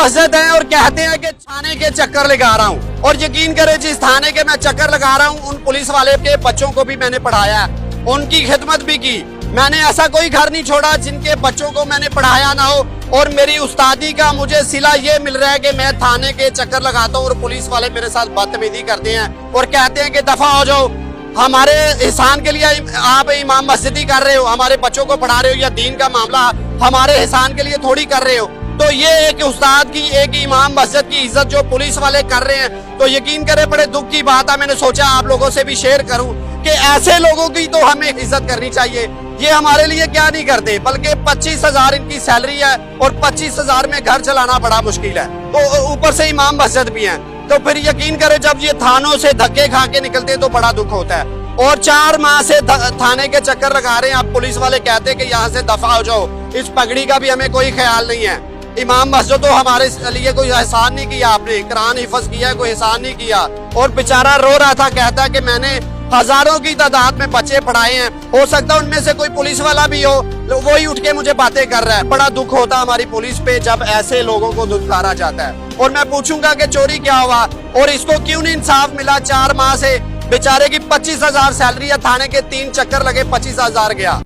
مسجد ہے اور کہتے ہیں کہ تھانے کے چکر لگا رہا ہوں، اور یقین کریں جس تھانے کے میں چکر لگا رہا ہوں ان پولیس والے کے بچوں کو بھی میں نے پڑھایا، ان کی خدمت بھی کی۔ میں نے ایسا کوئی گھر نہیں چھوڑا جن کے بچوں کو میں نے پڑھایا نہ ہو، اور میری استادی کا مجھے صلہ یہ مل رہا ہے کہ میں تھانے کے چکر لگاتا ہوں اور پولیس والے میرے ساتھ بدتمیزی کرتے ہیں اور کہتے ہیں کہ دفع ہو جاؤ، ہمارے احسان کے لیے آپ امام مسجدی کر رہے ہو، ہمارے بچوں کو پڑھا رہے ہو، یا دین کا معاملہ ہمارے احسان کے لیے تھوڑی کر رہے ہو۔ تو یہ ایک استاد کی، ایک امام مسجد کی عزت جو پولیس والے کر رہے ہیں، تو یقین کرے بڑے دکھ کی بات ہے۔ میں نے سوچا آپ لوگوں سے بھی شیئر کروں کہ ایسے لوگوں کی تو ہمیں عزت کرنی چاہیے۔ یہ ہمارے لیے کیا نہیں کرتے، بلکہ 25,000 ان کی سیلری ہے اور 25,000 میں گھر چلانا بڑا مشکل ہے، تو اوپر سے امام مسجد بھی ہیں۔ تو پھر یقین کرے جب یہ تھانوں سے دھکے کھا کے نکلتے تو بڑا دکھ ہوتا ہے، اور 4 ماہ سے تھانے کے چکر لگا رہے ہیں۔ اب پولیس والے کہتے ہیں کہ یہاں سے دفع ہو جاؤ، اس پگڑی کا بھی ہمیں کوئی خیال نہیں ہے۔ امام مسجد تو ہمارے لیے کوئی احسان نہیں کیا، آپ نے قرآن حفظ کیا، کوئی احسان نہیں کیا، اور بیچارہ رو رہا تھا، کہتا ہے کہ میں نے ہزاروں کی تعداد میں بچے پڑھائے ہیں، ہو سکتا ہے ان میں سے کوئی پولیس والا بھی ہو، وہی اٹھ کے مجھے باتیں کر رہا ہے۔ بڑا دکھ ہوتا ہماری پولیس پہ جب ایسے لوگوں کو دھتکارا جاتا ہے، اور میں پوچھوں گا کہ چوری کیا ہوا اور اس کو کیوں نہیں انصاف ملا؟ 4 ماہ سے بیچارے کی 25,000 سیلری ہے، تھانے کے 3 چکر لگے، 25,000 گیا۔